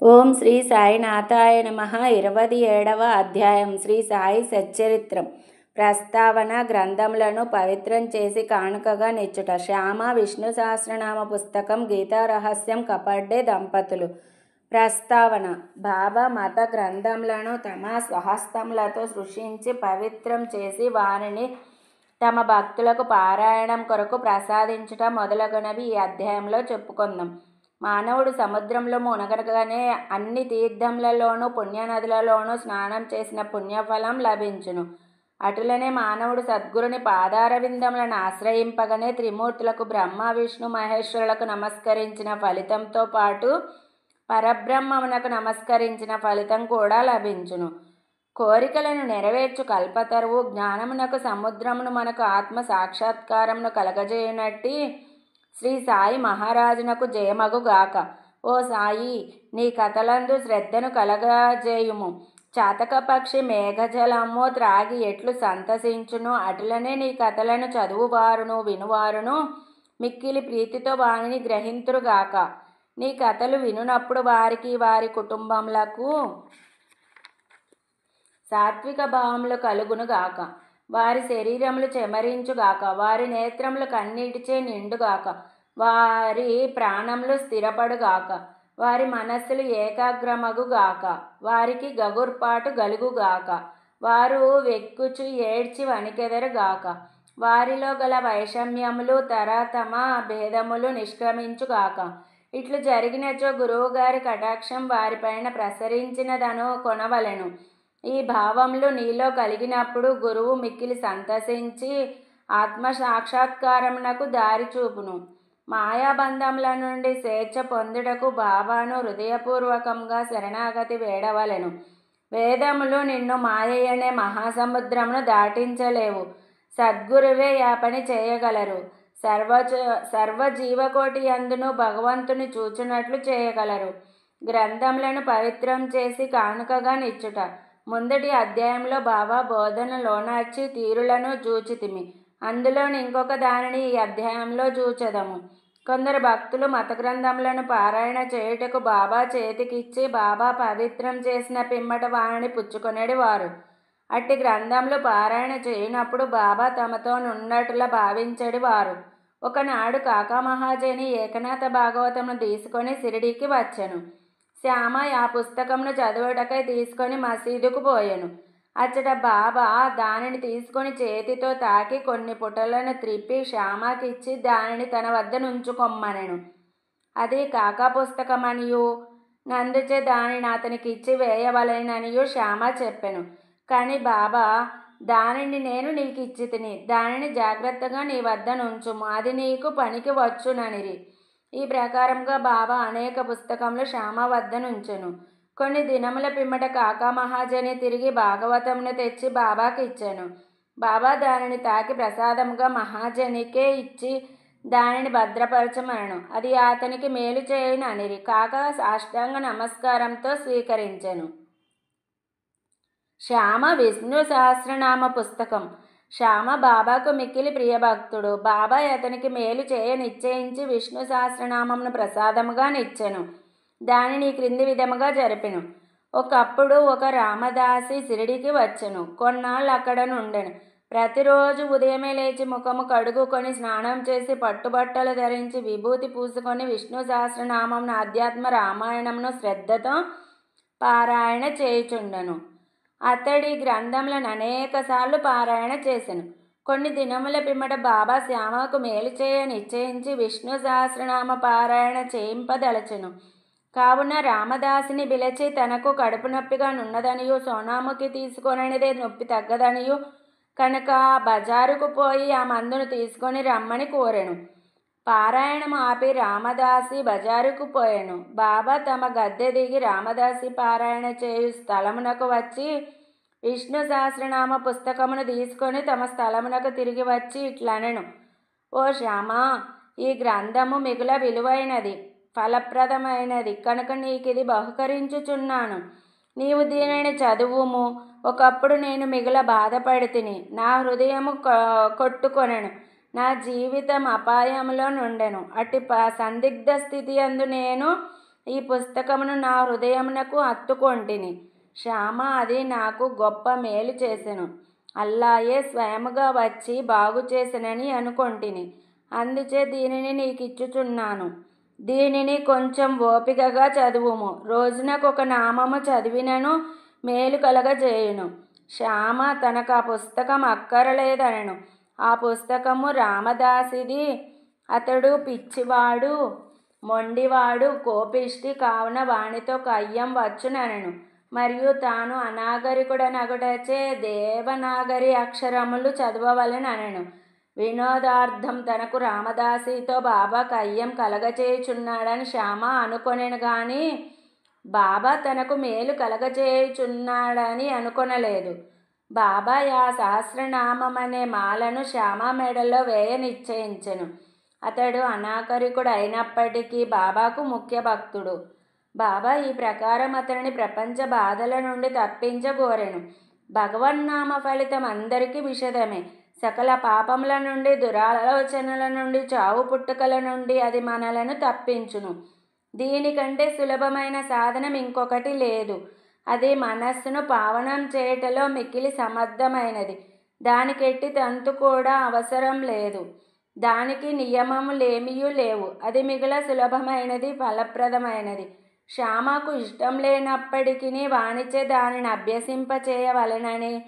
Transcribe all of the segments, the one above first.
ఓం శ్రీ సాయినాథాయ నమః. 27వ అధ్యాయం శ్రీ సాయి సచ్చరిత్రం. ప్రస్తావన. గ్రంథములను పవిత్రం చేసి కానుకగా నిచ్చుట. శ్యామ విష్ణు సహస్రనామ పుస్తకం. గీతారహస్యం. కపడ్డే దంపతులు. ప్రస్తావన. బాబా మత గ్రంథములను తమ స్వహస్తములతో సృష్టించి పవిత్రం చేసి వారిని తమ భక్తులకు పారాయణం కొరకు ప్రసాదించుట మొదలగునవి ఈ అధ్యాయంలో చెప్పుకుందాం. మానవుడు సముద్రంలో మునగగానే అన్ని తీర్థములలోనూ పుణ్యనదులలోనూ స్నానం చేసిన పుణ్యఫలం లభించును. అటులనే మానవుడు సద్గురుని పాదారవిందములను ఆశ్రయింపగానే త్రిమూర్తులకు బ్రహ్మ విష్ణు మహేశ్వరులకు నమస్కరించిన ఫలితంతో పాటు పరబ్రహ్మమునకు నమస్కరించిన ఫలితం కూడా లభించును. కోరికలను నెరవేర్చు కల్పతరువు జ్ఞానమునకు సముద్రమును మనకు ఆత్మ సాక్షాత్కారమును కలగజేయునట్టి శ్రీ సాయి మహారాజునకు జయమగుగాక. ఓ సాయి, నీ కథలందు శ్రద్ధను కలగజేయుము. చాతక పక్షి మేఘజలము త్రాగి ఎట్లు సంతసించును అటులనే నీ కథలను చదువువారును వినువారును మిక్కిలి ప్రీతితో వారిని గ్రహింతురుగాక. నీ కథలు వినునప్పుడు వారికి వారి కుటుంబములకు సాత్విక భావములు కలుగునుగాక. వారి శరీరములు చెమరించుగాక. వారి నేత్రములు కన్నీటిచే నిండుగాక. వారి ప్రాణములు స్థిరపడుగాక. వారి మనస్సులు ఏకాగ్రమగుగాక. వారికి గగుర్పాటు గలుగుగాక. వారు వెక్కుచు ఏడ్చి వణికెదరుగాక. వారిలో గల వైషమ్యములు తరతమ భేదములు నిష్క్రమించుగాక. ఇట్లు జరిగినచో గురువుగారి కటాక్షం వారిపైన ప్రసరించినదను కొనవలెను. ఈ భావములు నీలో కలిగినప్పుడు గురువు మిక్కిలి సంతసించి ఆత్మ సాక్షాత్కారమునకు దారి చూపును. మాయాబంధముల నుండి స్వేచ్ఛ పొందుటకు బాబాను హృదయపూర్వకంగా శరణాగతి వేడవలెను. వేదములు నిన్ను మాయయనే మహాసముద్రమును దాటించలేవు. సద్గురువే ఆ పని చేయగలరు. సర్వజీవకోటి యందును భగవంతుని చూచునట్లు చేయగలరు. గ్రంథములను పవిత్రం చేసి కానుకగా నిచ్చుట. ముందటి అధ్యాయంలో బాబా బోధన లోనార్చి తీరులను చూచితిమి. అందులోని ఇంకొక దానిని ఈ అధ్యాయంలో చూచెదము. కొందరు భక్తులు మత గ్రంథములను పారాయణ చేయుటకు బాబా చేతికిచ్చి బాబా పవిత్రం చేసిన పిమ్మట వారిని పుచ్చుకొనేది వారు. అట్టి గ్రంథములు పారాయణ చేయునప్పుడు బాబా తమతో నున్నట్లా భావించేది వారు. ఒకనాడు కాకా మహాజని ఏకనాథ భాగవతమును తీసుకొని షిరిడీకి వచ్చెను. శ్యామ ఆ పుస్తకమును చదువుటకై తీసుకొని మసీదుకు పోయెను. అచ్చట బాబా దానిని తీసుకొని చేతితో తాకి కొన్ని పుటలను త్రిప్పి శ్యామకిచ్చి దానిని తన వద్ద నుంచుకొమ్మనెను. అది కాకా పుస్తకమనియు నందుచే దానిని అతనికిచ్చి వేయవలెననియు శ్యామ చెప్పెను. కాని బాబా, దానిని నేను నీకిచ్చితిని, దానిని జాగ్రత్తగా నీ వద్ద నుంచుము, అది నీకు పనికి వచ్చుననిరి. ఈ ప్రకారంగా బాబా అనేక పుస్తకములు శ్యామ వద్ద నుంచెను. కొన్ని దినముల పిమ్మట కాకా మహాజని తిరిగి భాగవతమును తెచ్చి బాబాకి ఇచ్చాను. బాబా దానిని తాకి ప్రసాదముగా మహాజనికే ఇచ్చి దానిని భద్రపరచమనను. అది అతనికి మేలు చేయును అనిరి. కాకా సాష్టాంగ నమస్కారంతో స్వీకరించెను. శ్యామ విష్ణు సహస్రనామ పుస్తకం. శ్యామ బాబాకు మిక్కిలి ప్రియభక్తుడు. బాబా అతనికి మేలు చేయ నిశ్చయించి విష్ణు సహస్రనామమును ప్రసాదముగా నిచ్చెను. దానిని క్రింది విధముగా జరిపెను. ఒకప్పుడు ఒక రామదాసి షిరిడీకి వచ్చెను. కొన్నాళ్ళు అక్కడ నుండెను. ప్రతిరోజు ఉదయమే లేచి ముఖము కడుగుకొని స్నానం చేసి పట్టుబట్టలు ధరించి విభూతి పూసుకొని విష్ణు సహస్రనామమును ఆధ్యాత్మ రామాయణమును శ్రద్ధతో పారాయణ చేయుచుండెను. అతడి గ్రంథములను అనేకసార్లు పారాయణ చేసెను. కొన్ని దినముల పిమ్మట బాబా శ్యామకు మేలు చేయ నిశ్చయించి విష్ణు సహస్రనామ పారాయణ చేయింపదలచెను. కావున రామదాసిని పిలిచి తనకు కడుపు నొప్పిగా నున్నదనియు సోనాముఖి తీసుకొననిదే నొప్పి తగ్గదనియు కనుక బజారుకు పోయి ఆ మందును తీసుకొని రమ్మని కోరెను. పారాయణము ఆపి రామదాసి బజారుకు పోయెను. బాబా తమ గద్దె దిగి రామదాసి పారాయణ చేయు స్థలమునకు వచ్చి విష్ణు సహస్రనామ పుస్తకమును తీసుకొని తమ స్థలమునకు తిరిగి వచ్చి ఇట్లనెను. ఓ శ్యామ, ఈ గ్రంథము మిగుల విలువైనది, ఫలప్రదమైనది కనుక నీకిది బహుకరించుచున్నాను. నీవు దీనిని చదువుము. ఒకప్పుడు నేను మిగుల బాధపడితిని. నా హృదయము కొట్టుకొనెను. నా జీవితం అపాయములో నుండెను. అట్టి సందిగ్ధ స్థితి యందు నేను ఈ పుస్తకమును నా హృదయమునకు హత్తుకొంటిని. శ్యామ అది నాకు గొప్ప మేలు చేసెను. అల్లాయే స్వయముగా వచ్చి బాగు చేసెనని అనుకొంటిని. అందుచే దీనిని నీకిచ్చుచున్నాను. దీనిని కొంచెం ఓపికగా చదువుము. రోజునకొక నామము చదివినను మేలు కలగజేయును. శ్యామ తనకు ఆ పుస్తకం అక్కరలేదనెను. ఆ పుస్తకము రామదాసిది. అతడు పిచ్చివాడు, మొండివాడు, కోపిష్టి కావున వానితో కయ్యం వచ్చుననెను. మరియు తాను అనాగరికుడనగుటచే దేవనాగరి అక్షరములు చదవవలెననెను. వినోదార్థం తనకు రామదాసితో బాబా కయ్యం కలగచేయుచున్నాడని శ్యామ అనుకొనెను గాని బాబా తనకు మేలు కలగచేయుచున్నాడని అనుకొనలేదు. బాబా ఆ సహస్రనామమనే మాలను శ్యామ మెడలో వేయ నిశ్చయించెను. అతడు అనాగరికుడు అయినప్పటికీ బాబాకు ముఖ్య భక్తుడు. బాబా ఈ ప్రకారం అతనిని ప్రపంచ బాధల నుండి తప్పించగోరెను. భగవన్నామ ఫలితం అందరికీ విషదమే. సకల పాపముల నుండి, దురాలోచనల నుండి, చావు పుట్టుకల నుండి అది మనలను తప్పించును. దీనికంటే సులభమైన సాధనం ఇంకొకటి లేదు. అది మనస్సును పావనం చేయటలో మిక్కిలి సమర్థమైనది. దానికి ఎట్టి తంతు కూడా అవసరం లేదు. దానికి నియమములేమియూ లేవు. అది మిగుల సులభమైనది, ఫలప్రదమైనది. శ్యామకు ఇష్టం లేనప్పటికీ వానిచే దానిని అభ్యసింపచేయవలెనని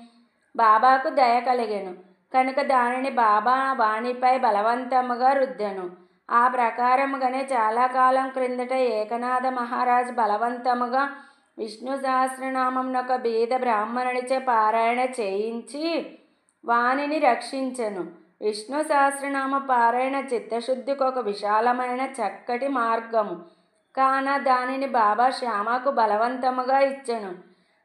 బాబాకు దయ కలిగెను. కనుక దానిని బాబా వానిపై బలవంతముగా రుద్దెను. ఆ ప్రకారముగానే చాలా కాలం క్రిందట ఏకనాథ మహారాజ్ బలవంతముగా విష్ణు సహస్రనామమునొక బీద బ్రాహ్మణునిచే పారాయణ చేయించి వానిని రక్షించెను. విష్ణు సహస్రనామ పారాయణ చిత్తశుద్ధికి ఒక విశాలమైన చక్కటి మార్గము. కాన దానిని బాబా శ్యామకు బలవంతముగా ఇచ్చెను.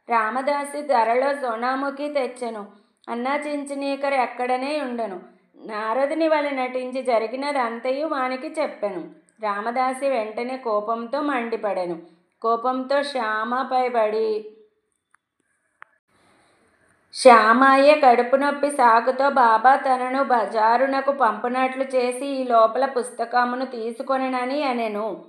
రామదాసి ధరలో సోనాముఖి తెచ్చెను. అన్నా చించినీకర్ ఎక్కడనే ఉండెను. నారదుని వలె నటించి జరిగినదంతయు వానికి చెప్పెను. రామదాసి వెంటనే కోపంతో మండిపడెను. కోపంతో శ్యామపై పడి శ్యామయ్య కడుపు నొప్పి సాకుతో బాబా తనను బజారునకు పంపునట్లు చేసి ఈ లోపల పుస్తకమును తీసుకొనెనని అనెను.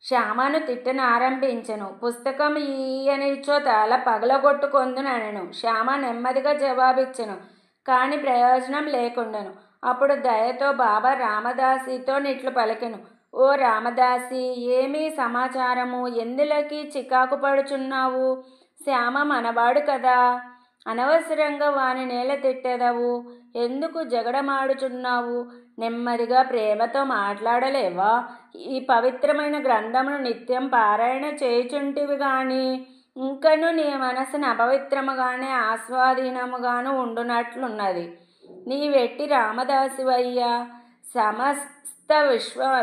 శ్యామను తిట్టనారంభించెను. పుస్తకం ఈయనిచో తల పగలగొట్టుకొందుననెను. శ్యామ నెమ్మదిగా జవాబిచ్చెను. కాని ప్రయోజనం లేకుండెను. అప్పుడు దయతో బాబా రామదాసితో నిట్లు పలికెను. ఓ రామదాసి, ఏమీ సమాచారము? ఎందులకి చికాకు పడుచున్నావు? శ్యామ మనవాడు కదా, అనవసరంగా వాని నేల తిట్టెదవు. ఎందుకు జగడమాడుచున్నావు? నెమ్మదిగా ప్రేమతో మాట్లాడలేవా? ఈ పవిత్రమైన గ్రంథమును నిత్యం పారాయణ చేయుచుంటివి గాని ఇంకను నీ మనసును అపవిత్రముగానే ఆస్వాధీనముగాను ఉండునట్లున్నది. నీవెట్టి రామదాసివయ్యా? సమస్త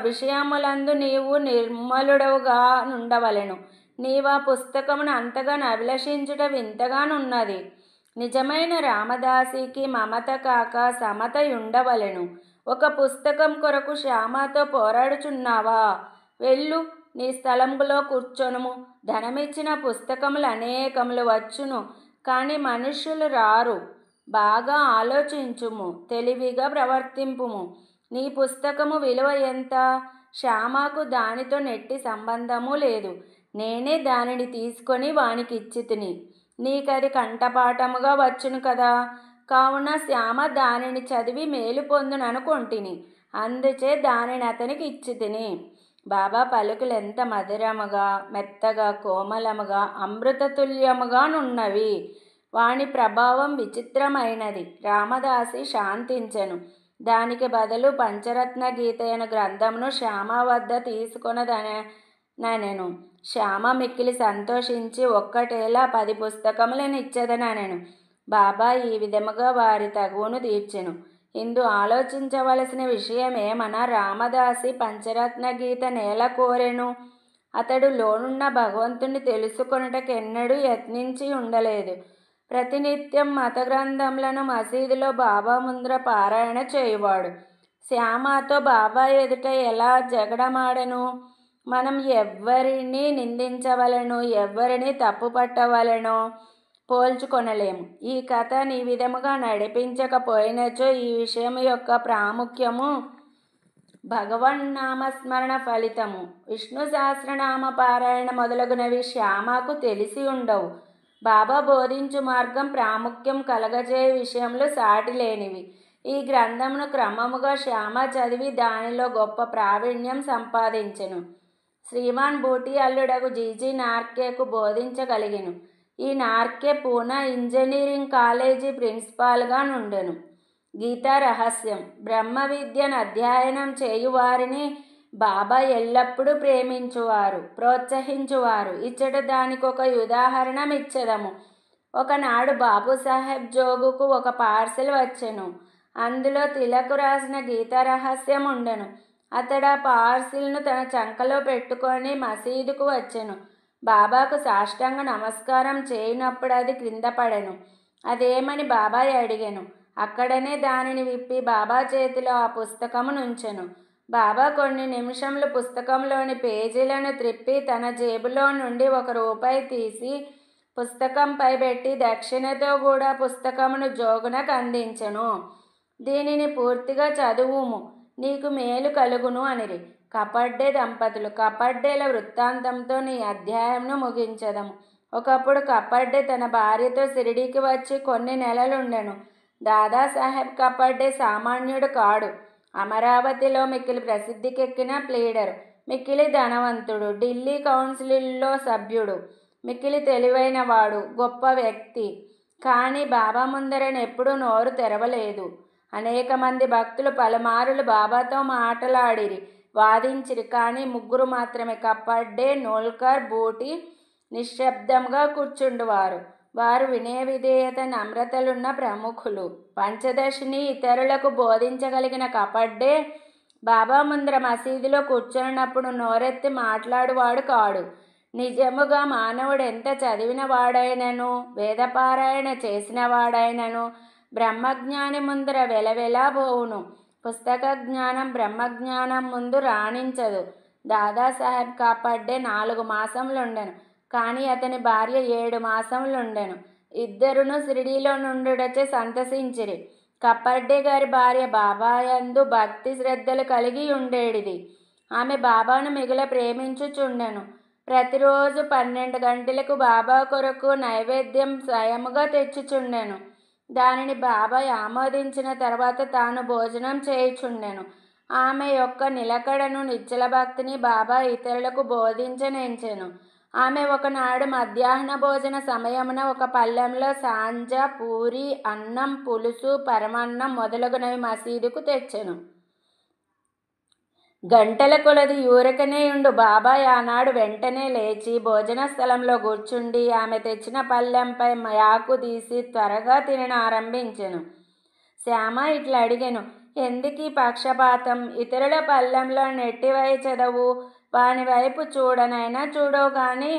విషయములందు నీవు నిర్మలుడవుగా నుండవలెను. నీవా పుస్తకమును అంతగాను అభిలషించుట వింతగానున్నది. నిజమైన రామదాసికి మమత కాక సమతయుండవలెను. ఒక పుస్తకం కొరకు శ్యామతో పోరాడుచున్నావా? వెళ్ళు, నీ స్థలములో కూర్చొనుము. ధనమిచ్చిన పుస్తకములు అనేకములు వచ్చును, కానీ మనుష్యులు రారు. బాగా ఆలోచించుము, తెలివిగా ప్రవర్తింపుము. నీ పుస్తకము విలువ ఎంత? శ్యామకు దానితో నెట్టి సంబంధము లేదు. నేనే దానిని తీసుకొని వానికిచ్చితిని. నీకది కంఠపాఠముగా వచ్చును కదా. కావున శ్యామ దానిని చదివి మేలు పొందుననుకొంటిని. అందుచే దానిని అతనికి ఇచ్చితిని. బాబా పలుకులు ఎంత మధురముగా, మెత్తగా, కోమలముగా, అమృతతుల్యముగా నున్నవి. వాని ప్రభావం విచిత్రమైనది. రామదాసి శాంతించెను. దానికి బదులు పంచరత్న గీతయను గ్రంథమును శ్యామ వద్ద తీసుకొనదనెను. శ్యామ మిక్కిలి సంతోషించి ఒక్కటేలా 10 పుస్తకములనిచ్చెదనెను. బాబా ఈ విధముగా వారి తగువును తీర్చెను. ఇందు ఆలోచించవలసిన విషయమేమనా, రామదాసి పంచరత్న గీత నేల కోరెను. అతడు లోనున్న భగవంతుని తెలుసుకొనుటకెన్నడూ యత్నించి ఉండలేదు. ప్రతినిత్యం మత గ్రంథములను మసీదులో బాబా ముందర పారాయణ చేయువాడు. శ్యామతో బాబా ఎదుట ఎలా జగడమాడెను? మనం ఎవ్వరిని నిందించవలెనో, ఎవ్వరిని తప్పు పట్టవలెనో పోల్చుకొనలేము. ఈ కథ నీ విధముగా నడిపించకపోయినచో ఈ విషయం యొక్క ప్రాముఖ్యము భగవన్నామస్మరణ ఫలితము. విష్ణు సహస్రనామ పారాయణ మొదలగునవి శ్యామకు తెలిసి ఉండవు. బాబా బోధించు మార్గం ప్రాముఖ్యం కలగజేయ విషయంలో సాటి లేనివి. ఈ గ్రంథమును క్రమముగా శ్యామ చదివి దానిలో గొప్ప ప్రావీణ్యం సంపాదించెను. శ్రీమాన్ బూటి అల్లుడగు జీజీ నార్కేకు బోధించగలిగెను. ఈ నార్కే పూనా ఇంజనీరింగ్ కాలేజీ ప్రిన్సిపాల్గా నుండెను. గీతా రహస్యం. బ్రహ్మ విద్యను అధ్యయనం చేయువారిని బాబా ఎల్లప్పుడూ ప్రేమించువారు, ప్రోత్సహించువారు. ఇచ్చట దానికొక ఉదాహరణ ఇచ్చెదము. ఒకనాడు బాబుసాహెబ్ జోగుకు ఒక పార్సెల్ వచ్చెను. అందులో తిలకు రాసిన గీతా రహస్యం ఉండెను. అతడు ఆ పార్సిల్ను తన చంకలో పెట్టుకొని మసీదుకు వచ్చెను. బాబాకు సాష్టాంగ నమస్కారం చేయనప్పుడు అది క్రింద పడెను. అదేమని బాబాయ్ అడిగెను. అక్కడనే దానిని విప్పి బాబా చేతిలో ఆ పుస్తకము నుంచెను. బాబా కొన్ని నిమిషములు పుస్తకంలోని పేజీలను త్రిప్పి తన జేబులో నుండి ₹1 తీసి పుస్తకంపై పెట్టి దక్షిణతో కూడా పుస్తకమును జోగునకు అందించెను. దీనిని పూర్తిగా చదువుము, నీకు మేలు కలుగును అనిరి. కపడ్డే దంపతులు. కపడ్డేల వృత్తాంతంతో నీ అధ్యాయంను ముగించదము. ఒకప్పుడు కపడ్డే తన భార్యతో షిరిడీకి వచ్చి కొన్ని నెలలుండెను. దాదాసాహెబ్ కపడ్డే సామాన్యుడు కాడు. అమరావతిలో మిక్కిలి ప్రసిద్ధికెక్కిన ప్లీడరు, మిక్కిలి ధనవంతుడు, ఢిల్లీ కౌన్సిల్లో సభ్యుడు, మిక్కిలి తెలివైనవాడు, గొప్ప వ్యక్తి. కానీ బాబా ముందరనెప్పుడూ నోరు తెరవలేదు. అనేక మంది భక్తులు పలుమారులు బాబాతో మాటలాడిరి, వాదించిరి. కానీ 3 మాత్రమే, కపడ్డే, నోల్కర్, బూటి నిశ్శబ్దంగా కూర్చుండువారు. వారు వినయ విధేయత నమ్రతలున్న ప్రముఖులు. పంచదశిని ఇతరులకు బోధించగలిగిన కపడ్డే బాబా ముందర మసీదులో కూర్చున్నప్పుడు నోరెత్తి మాట్లాడువాడు కాడు. నిజముగా మానవుడు ఎంత చదివిన వాడైనను, వేదపారాయణ చేసిన వాడైనను బ్రహ్మజ్ఞాని ముందర వెలవెలా పోవును. పుస్తక జ్ఞానం బ్రహ్మజ్ఞానం ముందు రాణించదు. దాదాసాహెబ్ కపడ్డే 4 మాసములుండెను. కానీ అతని భార్య 7 మాసములుండెను. ఇద్దరును షిరిడీలో నుండుటచే సంతసించిరి. కపడ్డే గారి భార్య బాబాయందు భక్తి శ్రద్ధలు కలిగి ఉండేడిది. ఆమె బాబాను మిగుల ప్రేమించుచుండెను. ప్రతిరోజు 12 గంటలకు బాబా కొరకు నైవేద్యం స్వయముగా తెచ్చుచుండెను. దానిని బాబాయ్ ఆమోదించిన తర్వాత తాను భోజనం చేయుచుండెను. ఆమె యొక్క నిలకడను, నిశ్చల భక్తిని బాబా ఇతరులకు బోధించనెంచెను. ఆమె ఒకనాడు మధ్యాహ్న భోజన సమయమున ఒక పళ్ళెంలో సాంజ, పూరి, అన్నం, పులుసు, పరమన్నం మొదలగునవి మసీదుకు తెచ్చెను. గంటల కొలది ఊరకనేయుండు బాబాయ్ ఆనాడు వెంటనే లేచి భోజన స్థలంలో కూర్చుండి ఆమె తెచ్చిన పళ్ళెంపై యాకు తీసి త్వరగా తిననారంభించెను. శ్యామ ఇట్లా అడిగెను, ఎందుకీ పక్షపాతం? ఇతరుల పళ్ళెంలో నెట్టివైచెదవు, వాని వైపు చూడనైనా చూడవు, కానీ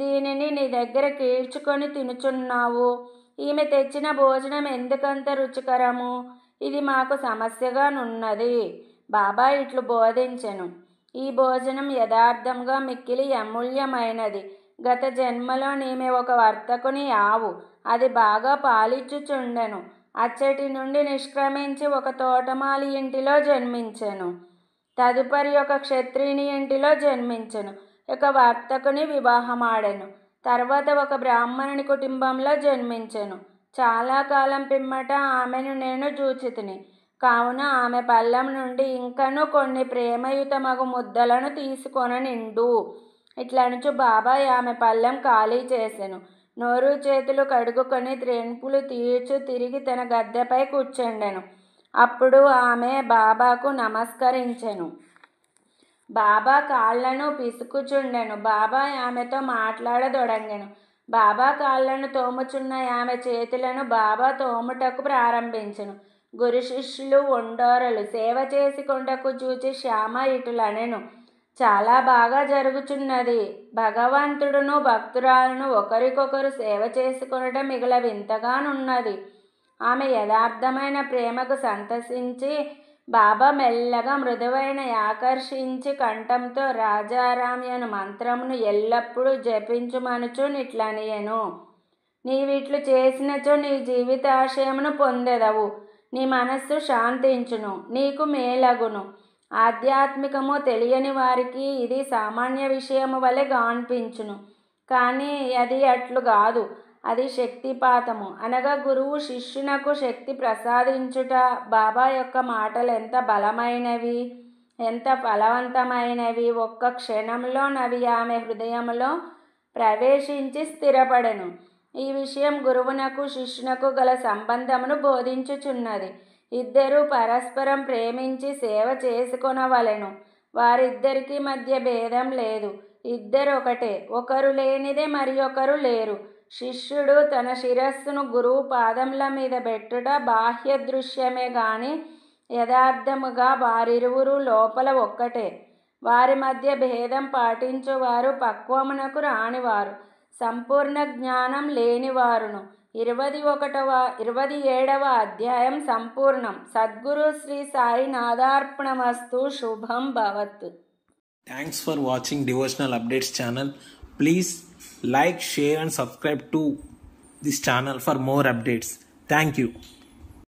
దీనిని నీ దగ్గర కీడ్చుకొని తినుచున్నావు. ఈమె తెచ్చిన భోజనం ఎందుకంత రుచికరము? ఇది మాకు సమస్యగా నున్నది. బాబా ఇట్లు బోధించెను. ఈ భోజనం యథార్థంగా మిక్కిలి అమూల్యమైనది. గత జన్మలో నీమె ఒక వర్తకుని ఆవు. అది బాగా పాలిచ్చుచుండెను. అచ్చటి నుండి నిష్క్రమించి ఒక తోటమాలి ఇంటిలో జన్మించెను. తదుపరి ఒక క్షత్రియుని ఇంటిలో జన్మించెను. ఒక వర్తకుని వివాహమాడెను. తర్వాత ఒక బ్రాహ్మణుని కుటుంబంలో జన్మించెను. చాలా కాలం పిమ్మట ఆమెను నేను చూచితిని. కావున ఆమె పళ్ళెం నుండి ఇంకనూ కొన్ని ప్రేమయుతమగు ముద్దలను తీసుకొననిండు. ఇట్లనుచు బాబాయ్ ఆమె పళ్ళెం ఖాళీ చేసెను. నోరు చేతులు కడుగుకొని త్రెంపులు తీర్చు తిరిగి తన గద్దెపై కూర్చుండెను. అప్పుడు ఆమె బాబాకు నమస్కరించెను. బాబా కాళ్లను పిసుకుచుండెను. బాబాయ్ ఆమెతో మాట్లాడదొడంగెను. బాబా కాళ్లను తోముచున్న ఆమె చేతులను బాబా తోముటకు ప్రారంభించెను. గురు శిష్యులు ఒండోరలు సేవ చేసుకొంటకు చూచి శ్యామ ఇటులనెను, చాలా బాగా జరుగుచున్నది. భగవంతుడును భక్తురాలను ఒకరికొకరు సేవ చేసుకొనటం మిగుల వింతగానున్నది. ఆమె యథార్థమైన ప్రేమకు సంతసించి బాబా మెల్లగా మృదువైన ఆకర్షించి కంఠంతో రాజారామ్యను మంత్రమును ఎల్లప్పుడూ జపించుమనుచు నిట్లనియెను. నీవిట్లు చేసినచో నీ జీవితాశయమును పొందెదవు. నీ మనస్సు శాంతించును, నీకు మేలగును. ఆధ్యాత్మికము తెలియని వారికి ఇది సామాన్య విషయము వలె గాన్పించును. కానీ అది అట్లు కాదు. అది శక్తిపాతము. అనగా గురువు శిష్యునకు శక్తి ప్రసాదించుట. బాబా యొక్క మాటలు ఎంత బలమైనవి, ఎంత ఫలవంతమైనవి. ఒక్క క్షణంలోనవి ఆమె హృదయంలో ప్రవేశించి స్థిరపడెను. ఈ విషయం గురువునకు శిష్యునకు గల సంబంధమును బోధించుచున్నది. ఇద్దరూ పరస్పరం ప్రేమించి సేవ చేసుకొనవలెను. వారిద్దరికి మధ్య భేదం లేదు. ఇద్దరు ఒకటే. ఒకరు లేనిదే మరి ఒకరు లేరు. శిష్యుడు తన శిరస్సును గురువు పాదముల మీద పెట్టుట బాహ్య దృశ్యమే గాని యథార్థముగా వారిరువురు లోపల ఒక్కటే. వారి మధ్య భేదం పాటించువారు పక్వమునకు రానివారు, సంపూర్ణ జ్ఞానం లేనివారును. 27వ అధ్యాయం సంపూర్ణం. సద్గురు శ్రీ సాయినాథార్పణమస్తు. శుభం భవతు. Thanks for watching Devotional Updates channel. Please like, share and subscribe to this channel for more updates. Thank you.